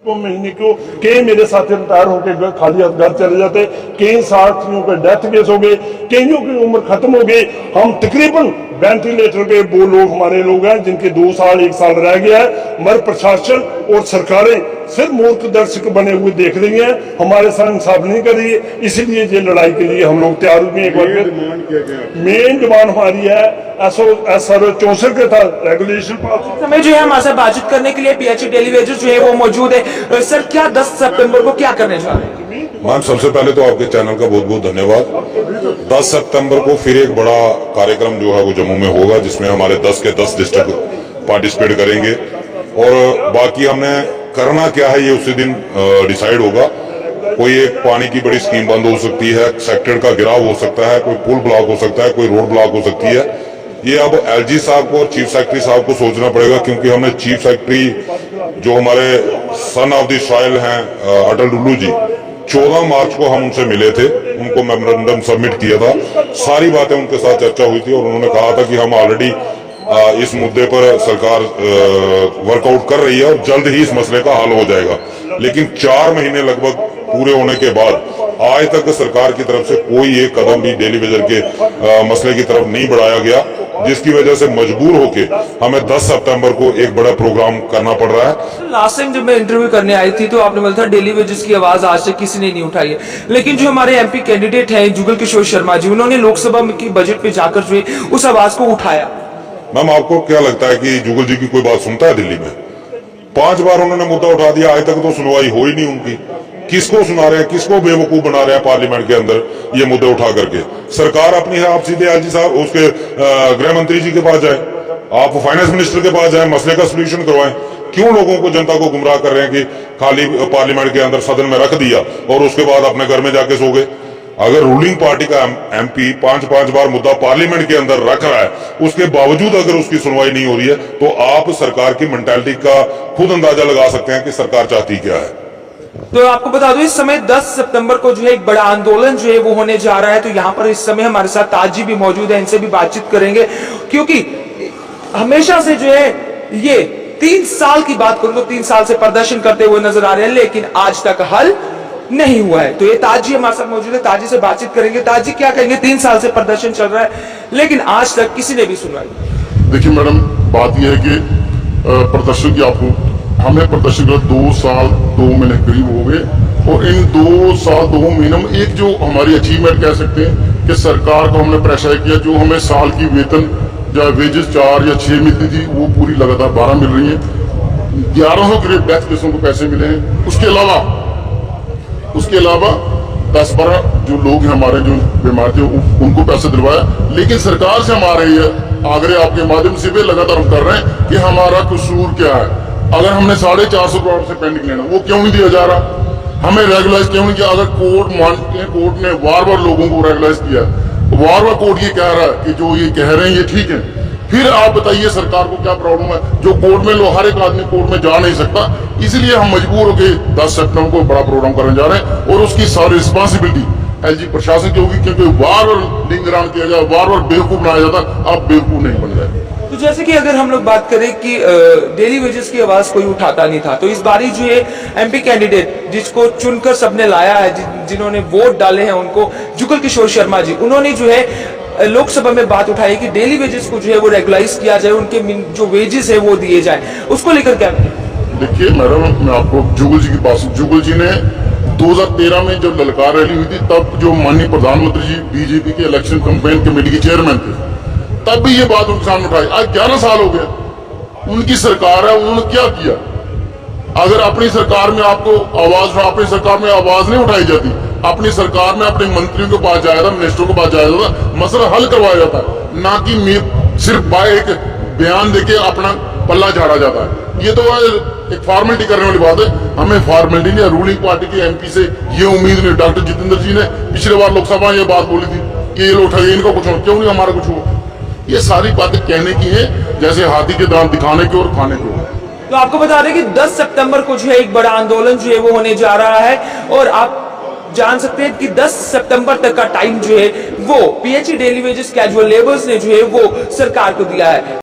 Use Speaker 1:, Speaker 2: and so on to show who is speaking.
Speaker 1: महीने को कई मेरे साथी रिटायर होकर खाली हाथ घर चले जाते, कई साथियों के डेथ केस हो गए, कईयों की उम्र खत्म हो गई। हम तकरीबन वेंटिलेटर पे वो लोग हमारे लोग हैं जिनके 2 साल 1 साल रह गया है। मगर प्रशासन और सरकारें सिर्फ मूर्ख दर्शक बने हुए देख रही हैं, हमारे साथ इंसाफ नहीं कर रही है। इसलिए ये लड़ाई के लिए हम लोग तैयार हुए। एक बार मेन डिमांड हमारी है SR 64 के था रेगुलेशन पास
Speaker 2: समय जो है हमारे साथ बातचीत करने के लिए PHE डेली वेजेस जो है वो मौजूद है। सर क्या 10 सितंबर को क्या करने जा रहे हैं?
Speaker 3: मैम सबसे पहले तो आपके चैनल का बहुत बहुत धन्यवाद। 10 सितंबर को फिर एक बड़ा कार्यक्रम जो है वो जम्मू में होगा, जिसमें हमारे 10 के 10 डिस्ट्रिक्ट पार्टिसिपेट करेंगे और बाकी हमने करना क्या है ये उसी दिन डिसाइड होगा। कोई एक पानी की बड़ी स्कीम बंद हो सकती है, सेक्टर का गिराव हो सकता है, कोई पुल ब्लॉक हो सकता है, कोई रोड ब्लॉक हो सकती है। ये अब LG साहब को और चीफ सेक्रेटरी साहब को सोचना पड़ेगा, क्योंकि हमने चीफ सेक्रेटरी जो हमारे सन ऑफ द सॉइल हैं अटल डुल्लू जी, 14 मार्च को हम उनसे मिले थे, उनको मेमोरेंडम सबमिट किया था। सारी बातें उनके साथ चर्चा हुई थी और उन्होंने कहा था कि हम ऑलरेडी इस मुद्दे पर सरकार वर्कआउट कर रही है और जल्द ही इस मसले का हल हो जाएगा। लेकिन 4 महीने लगभग पूरे होने के बाद आज तक सरकार की तरफ से कोई एक कदम भी डेली वेजर के मसले की तरफ नहीं बढ़ाया गया, जिसकी वजह से मजबूर होके हमें 10 सितंबर को एक बड़ा प्रोग्राम करना पड़ रहा है।
Speaker 2: लास्ट टाइम जब मैं इंटरव्यू करने आई थी तो आपने बोला था डेली वेजेस की आवाज आज तक किसी ने नहीं उठाई है, लेकिन जो हमारे MP कैंडिडेट हैं जुगल किशोर शर्मा जी, उन्होंने लोकसभा की बजट पे जाकर जो है उस आवाज को उठाया।
Speaker 3: मैम आपको क्या लगता है कि जुगल जी की कोई बात सुनता है दिल्ली में? 5 बार उन्होंने मुद्दा उठा दिया, आज तक तो सुनवाई हो ही नहीं उनकी। किसको सुना रहे हैं, किसको बेवकूफ बना रहे हैं पार्लियामेंट के अंदर ये मुद्दे उठा करके? सरकार अपनी है, आप सीधे LG साहब उसके गृह मंत्री जी के पास जाए, आप फाइनेंस मिनिस्टर के पास जाए, मसले का सोल्यूशन करवाएं। क्यों लोगों को, जनता को गुमराह कर रहे हैं कि खाली पार्लियामेंट के अंदर सदन में रख दिया और उसके बाद अपने घर में जाके सो गए? अगर रूलिंग पार्टी का MP 5-5 बार मुद्दा पार्लियामेंट के अंदर रख रहा है, उसके बावजूद अगर उसकी सुनवाई नहीं हो रही है, तो आप सरकार की मेंटालिटी का खुद अंदाजा लगा सकते हैं कि सरकार चाहती क्या है।
Speaker 2: तो आपको बता दो इस समय 10 सितंबर को जो है एक बड़ा आंदोलन जो है वो होने जा रहा है। तो यहाँ पर इस समय हमारे साथ ताज जी भी मौजूद है, इनसे भी बातचीत करेंगे, क्योंकि हमेशा से जो है ये 3 साल की बात करूं तो 3 साल से प्रदर्शन करते हुए नजर आ रहे हैं, लेकिन आज तक हल नहीं हुआ है। तो ये ताज जी हमारे साथ मौजूद है, ताज जी से बातचीत करेंगे। ताज जी क्या कहेंगे, 3 साल से प्रदर्शन चल रहा है लेकिन आज तक किसी ने भी सुनवाई?
Speaker 4: देखिए मैडम, बात यह है कि प्रदर्शन की आपको हमें प्रदर्शन कर 2 साल 2 महीने करीब हो गए और इन 2 साल 2 महीनों में एक जो हमारी अचीवमेंट कह सकते हैं कि सरकार को हमने प्रेशर किया। जो हमें साल की वेतन या वेजेस 4 या 6 मिलती थी वो पूरी लगातार 12 मिल रही है। 1100 करीब डेथ केसों को पैसे मिले हैं। उसके अलावा 10-12 जो लोग हैं हमारे जो बीमार थे उनको पैसे दिलवाया। लेकिन सरकार से हम आ रही है आग्रह आपके माध्यम से भी लगातार हम कर रहे हैं कि हमारा कसूर क्या है। अगर हमने 450 करोड़ से पेंडिंग लेना वो क्यों नहीं दिया जा रहा? हमें रेगुलाइज क्यों नहीं किया? अगर कोर्ट ने बार बार लोगों को रेगुलाइज किया, बार बार कोर्ट ये कह रहा है कि जो ये कह रहे हैं ये ठीक है, फिर आप बताइए सरकार को क्या प्रॉब्लम है? जो कोर्ट में हर एक आदमी कोर्ट में जा नहीं सकता, इसलिए हम मजबूर होकर 10 सितंबर को बड़ा प्रोग्राम करने जा रहे हैं और उसकी सारी रिस्पॉन्सिबिलिटी LG प्रशासन की होगी, क्योंकि बार बार लिंगरान किया जाए, बार बार बेवकूफ बनाया जाता, आप बेवकूफ नहीं बन जाए।
Speaker 2: तो जैसे कि अगर हम लोग बात करें कि डेली वेजेस की आवाज कोई उठाता नहीं था, तो इस बारी जो है MP कैंडिडेट जिसको चुनकर सबने लाया है, जिन्होंने वोट डाले हैं उनको, जुगल किशोर शर्मा जी, उन्होंने जो है लोकसभा में बात उठाई कि डेली वेजेस को जो है वो रेगुलाइज किया जाए, उनके जो वेजेस है वो दिए जाए। उसको लेकर क्या?
Speaker 4: देखिए मैडम, मैं आपको जुगल जी की बात, जुगल जी ने 2013 में जब ललकार रैली हुई थी, तब जो माननीय प्रधानमंत्री जी BJP के इलेक्शन कैंपेन कमेटी के चेयरमैन थे, तब भी ये बात उनके सामने उठाई। आज 11 साल हो गया, उनकी सरकार है, उन्होंने क्या किया? अगर अपनी सरकार में आपको अपनी सरकार में आवाज नहीं उठाई जाती, अपनी सरकार में अपने मंत्रियों के पास जाया था, मिनिस्टरों के पास जाया जाता, मसला हल करवाया जाता है, ना कि सिर्फ एक बयान देके अपना पल्ला झाड़ा जाता है। ये तो एक फॉर्मेलिटी करने वाली बात है। हमें फॉर्मेलिटी नहीं, रूलिंग पार्टी के MP से ये उम्मीद नहीं। डॉक्टर जितेंद्र जी ने पिछले बार लोकसभा में ये बात बोली थी कि ये लोग उठाइए, इनको कुछ हो, क्यों नहीं हमारा कुछ हो? ये सारी बातें कहने की है, जैसे हाथी के दांत दिखाने की और खाने की।
Speaker 2: तो आपको बता दें कि 10 सितंबर को जो है एक बड़ा आंदोलन जो है वो होने जा रहा है और आप जान सकते हैं कि 10 सितंबर तक का टाइम जो है वो PHE daily wages casual labours ने जो है वो सरकार को दिया है।